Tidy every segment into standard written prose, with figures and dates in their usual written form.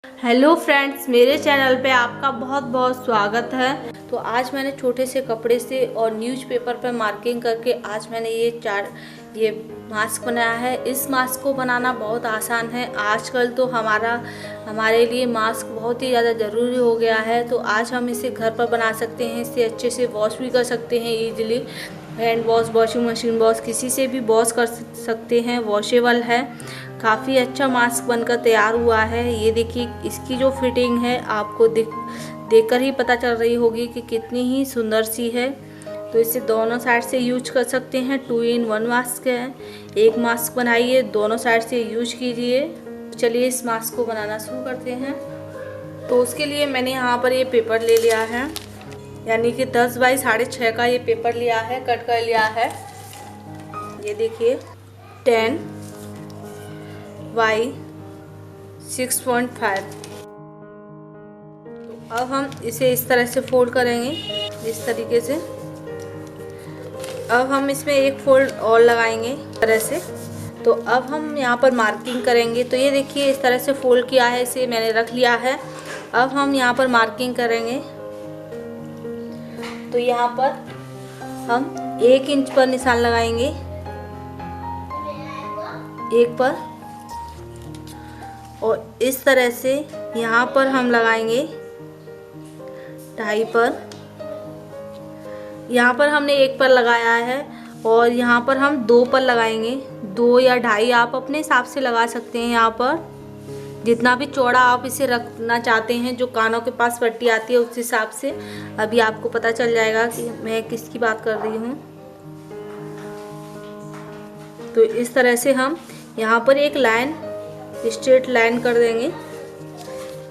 Hello friends, मेरे channel पे आपका बहुत बहुत स्वागत है। तो आज मैंने छोटे से कपड़े से और न्यूज़पेपर पे मार्किंग करके आज मैंने ये मास्क बनाया है। इस मास्क को बनाना बहुत आसान है। आजकल तो हमारे लिए मास्क बहुत ही ज़्यादा ज़रूरी हो गया है। तो आज हम इसे घर पर बना सकते हैं। इसे अच्छे से वॉश भी कर सकते हैं easily. Hand wash, washing machine wash, किसी से भी वॉश कर सकते हैं। वॉशेबल है। काफ़ी अच्छा मास्क बनकर तैयार हुआ है। ये देखिए, इसकी जो फिटिंग है आपको देखकर ही पता चल रही होगी कि कितनी ही सुंदर सी है। तो इसे दोनों साइड से यूज कर सकते हैं। 2 in 1 मास्क है। एक मास्क बनाइए, दोनों साइड से यूज कीजिए। चलिए इस मास्क को बनाना शुरू करते हैं। तो उसके लिए मैंने यहाँ पर ये पेपर ले लिया है, यानी कि 10 बाई 6.5 का ये पेपर लिया है, कट कर लिया है। ये देखिए 10 बाई 6.5। तो अब हम इसे इस तरह से फोल्ड करेंगे, इस तरीके से। अब हम इसमें एक फोल्ड और लगाएंगे इस तरह से। तो अब हम यहाँ पर मार्किंग करेंगे। तो ये देखिए इस तरह से फोल्ड किया है, इसे मैंने रख लिया है। अब हम यहाँ पर मार्किंग करेंगे। तो यहाँ पर हम 1 इंच पर निशान लगाएंगे, एक पर, और इस तरह से यहाँ पर हम लगाएंगे 2.5 पर। यहाँ पर हमने 1 पर लगाया है और यहाँ पर हम 2 पर लगाएंगे। 2 या 2.5 आप अपने हिसाब से लगा सकते हैं। यहाँ पर जितना भी चौड़ा आप इसे रखना चाहते हैं, जो कानों के पास पट्टी आती है उस हिसाब से। अभी आपको पता चल जाएगा कि मैं किसकी बात कर रही हूँ। तो इस तरह से हम यहाँ पर एक लाइन, स्ट्रेट लाइन कर देंगे।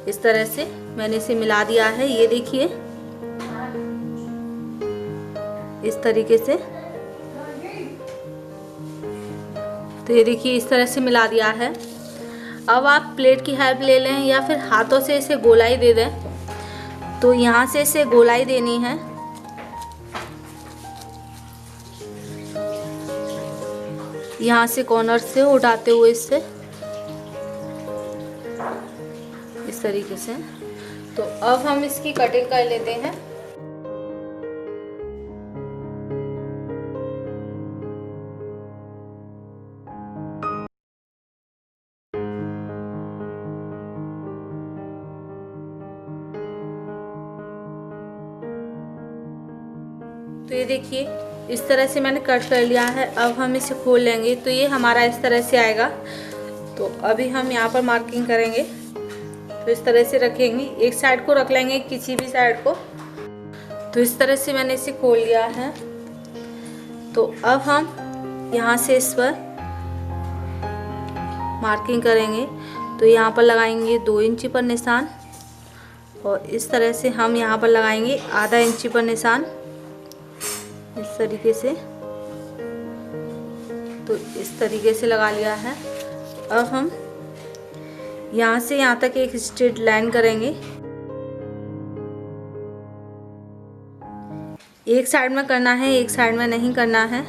इस तरह से मैंने इसे मिला दिया है। ये देखिए इस तरीके से। तो ये देखिए इस तरह से मिला दिया है। अब आप प्लेट की हेल्प ले लें या फिर हाथों से इसे गोलाई दे दें। तो यहाँ से इसे गोलाई देनी है। यहाँ से कॉर्नर से उठाते हुए इससे, इस तरीके से। तो अब हम इसकी कटिंग कर लेते हैं। तो ये देखिए इस तरह से मैंने कट कर लिया है। अब हम इसे खोल लेंगे तो ये हमारा इस तरह से आएगा। तो अभी हम यहाँ पर मार्किंग करेंगे। तो इस तरह से रखेंगे, एक साइड को रख लेंगे, किसी भी साइड को। तो इस तरह से मैंने इसे खोल लिया है। तो अब हम यहाँ से इस पर मार्किंग करेंगे। तो यहाँ पर लगाएंगे 2 इंची पर निशान, और इस तरह से हम यहाँ पर लगाएंगे आधा इंची पर निशान, इस तरीके से। तो इस तरीके से लगा लिया है। अब हम यहाँ से यहाँ तक एक स्ट्रेट लाइन करेंगे। एक साइड में करना है, एक साइड में नहीं करना है।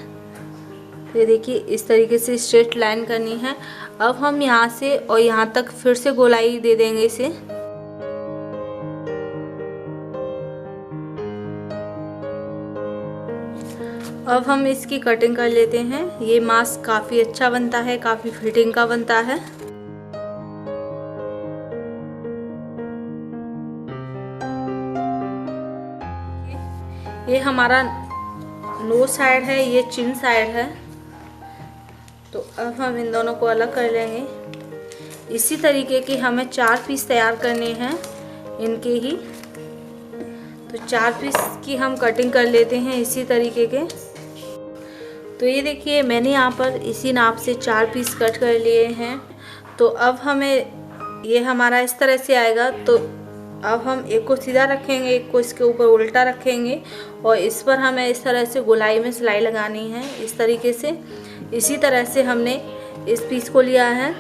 तो ये देखिए इस तरीके से स्ट्रेट लाइन करनी है। अब हम यहाँ से और यहाँ तक फिर से गोलाई दे देंगे इसे। अब हम इसकी कटिंग कर लेते हैं। ये मास्क काफ़ी अच्छा बनता है, काफ़ी फिटिंग का बनता है। ये हमारा नोज साइड है, ये चिन साइड है। तो अब हम इन दोनों को अलग कर लेंगे। इसी तरीके के हमें 4 पीस तैयार करने हैं, इनके ही। तो 4 पीस की हम कटिंग कर लेते हैं इसी तरीके के। तो ये देखिए मैंने यहाँ पर इसी नाप से 4 पीस कट कर लिए हैं। तो अब हमें ये हमारा इस तरह से आएगा। तो अब हम एक को सीधा रखेंगे, एक को इसके ऊपर उल्टा रखेंगे, और इस पर हमें इस तरह से गोलाई में सिलाई लगानी है, इस तरीके से। इसी तरह से हमने इस पीस को लिया है,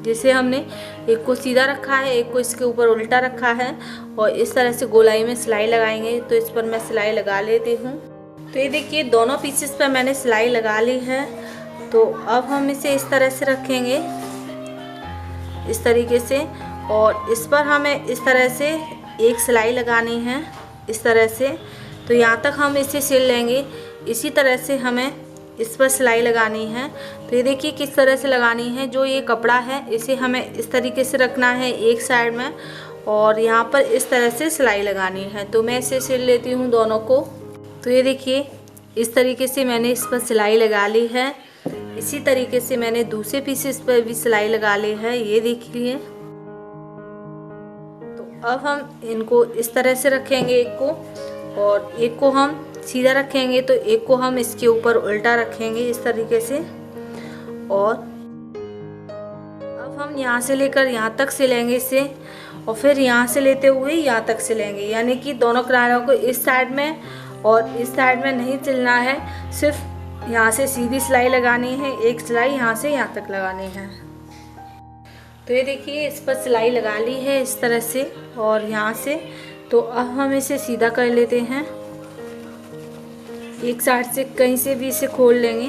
जिसे हमने एक को सीधा रखा है, एक को इसके ऊपर उल्टा रखा है, और इस तरह से गोलाई में सिलाई लगाएंगे। तो इस पर मैं सिलाई लगा लेती हूँ। तो ये देखिए दोनों पीसेस पर मैंने सिलाई लगा ली है। तो अब हम इसे इस तरह से रखेंगे, इस तरीके से, और इस पर हमें इस तरह से एक सिलाई लगानी है, इस तरह से। तो यहाँ तक हम इसे सिल लेंगे। इसी तरह से हमें इस पर सिलाई लगानी है। तो ये देखिए किस तरह से लगानी है। जो ये कपड़ा है इसे हमें इस तरीके से रखना है एक साइड में, और यहाँ पर इस तरह से सिलाई लगानी है। तो मैं इसे सिल लेती हूँ दोनों को। तो ये देखिए इस तरीके से मैंने इस पर सिलाई लगा ली है। इसी तरीके से मैंने दूसरे पीसेस पर भी सिलाई लगा ली है, ये देखिए। तो अब हम इनको इस तरह से रखेंगे एक को, और एक को हम सीधा रखेंगे, तो एक को हम इसके ऊपर उल्टा रखेंगे इस तरीके से। और अब हम यहाँ से लेकर यहाँ तक सिलेंगे इसे, और फिर यहाँ से लेते हुए यहाँ तक सिलेंगे। यानी कि दोनों किनारों को इस साइड में और इस साइड में नहीं सिलना है, सिर्फ यहाँ से सीधी सिलाई लगानी है, एक सिलाई यहाँ से यहाँ तक लगानी है। तो ये देखिए इस पर सिलाई लगा ली है इस तरह से और यहाँ से। तो अब हम इसे सीधा कर लेते हैं, एक साइड से कहीं से भी इसे खोल लेंगे,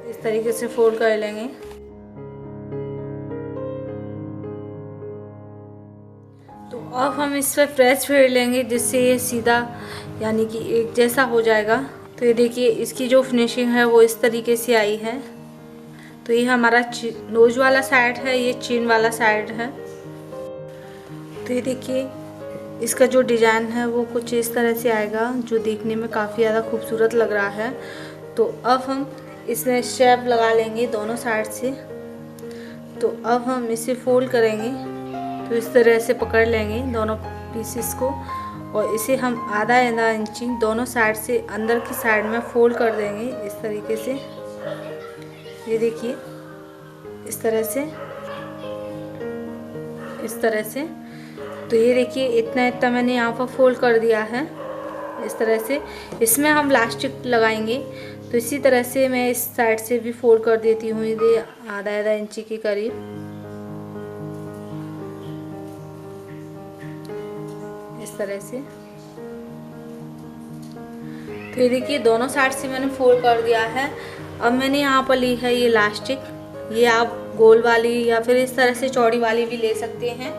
इस तरीके से फोल्ड कर लेंगे। तो अब हम इस पर प्रेस फेर लेंगे, जिससे ये सीधा यानी कि एक जैसा हो जाएगा। तो ये देखिए इसकी जो फिनिशिंग है वो इस तरीके से आई है। तो ये हमारा नोज वाला साइड है, ये चिन वाला साइड है। तो ये देखिए इसका जो डिज़ाइन है वो कुछ इस तरह से आएगा, जो देखने में काफ़ी ज़्यादा खूबसूरत लग रहा है। तो अब हम इसमें शेप लगा लेंगे दोनों साइड से। तो अब हम इसे फोल्ड करेंगे, तो इस तरह से पकड़ लेंगे दोनों पीसेस को, और इसे हम आधा इंची दोनों साइड से अंदर की साइड में फोल्ड कर देंगे इस तरीके से। ये देखिए इस तरह से, इस तरह से। तो ये देखिए इतना मैंने यहाँ पर फोल्ड कर दिया है इस तरह से। इसमें हम इलास्टिक लगाएंगे, तो इसी तरह से मैं इस साइड से भी फोल्ड कर देती हूँ, ये आधा इंची के करीब। इस तरह से। तो ये देखिए दोनों साइड से मैंने फोल्ड कर दिया है। अब मैंने यहाँ पर ली है ये इलास्टिक, ये आप गोल वाली या फिर इस तरह से चौड़ी वाली भी ले सकते हैं।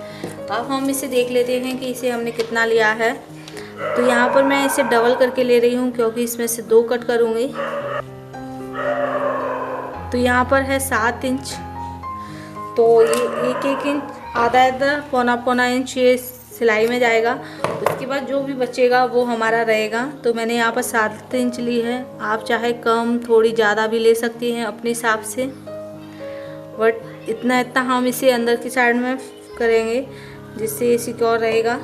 अब हम इसे देख लेते हैं कि इसे हमने कितना लिया है। तो यहाँ पर मैं इसे डबल करके ले रही हूँ, क्योंकि इसमें से 2 कट करूँगी। तो यहाँ पर है 7 इंच, तो ये 1 इंच, आधा पौना इंच ये सिलाई में जाएगा। उसके बाद जो भी बचेगा वो हमारा रहेगा। तो मैंने यहाँ पर 7 इंच ली है, आप चाहे कम थोड़ी ज़्यादा भी ले सकती हैं अपने हिसाब से, बट इतना हम इसे अंदर की साइड में करेंगे, जिससे ये सिक्योर रहेगा।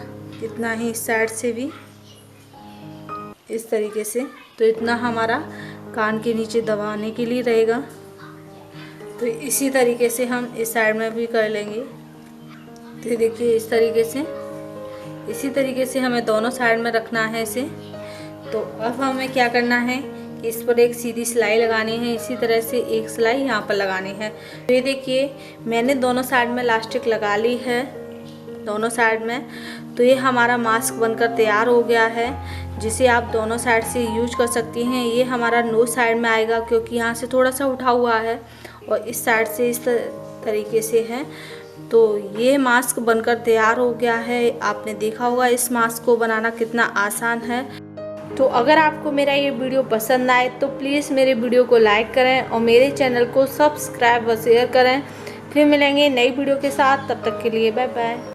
इतना ही इस साइड से भी इस तरीके से। तो इतना हमारा कान के नीचे दबाने के लिए रहेगा। तो इसी तरीके से हम इस साइड में भी कर लेंगे। तो देखिए इस तरीके से, इसी तरीके से हमें दोनों साइड में रखना है इसे। तो अब हमें क्या करना है कि इस पर एक सीधी सिलाई लगानी है, इसी तरह से एक सिलाई यहाँ पर लगानी है। तो ये देखिए मैंने दोनों साइड में इलास्टिक लगा ली है, दोनों साइड में। तो ये हमारा मास्क बनकर तैयार हो गया है, जिसे आप दोनों साइड से यूज कर सकती हैं। ये हमारा नोज साइड में आएगा, क्योंकि यहाँ से थोड़ा सा उठा हुआ है, और इस साइड से इस तरीके से है। तो ये मास्क बनकर तैयार हो गया है। आपने देखा होगा इस मास्क को बनाना कितना आसान है। तो अगर आपको मेरा ये वीडियो पसंद आए तो प्लीज़ मेरे वीडियो को लाइक करें और मेरे चैनल को सब्सक्राइब और शेयर करें। फिर मिलेंगे नई वीडियो के साथ, तब तक के लिए बाय बाय।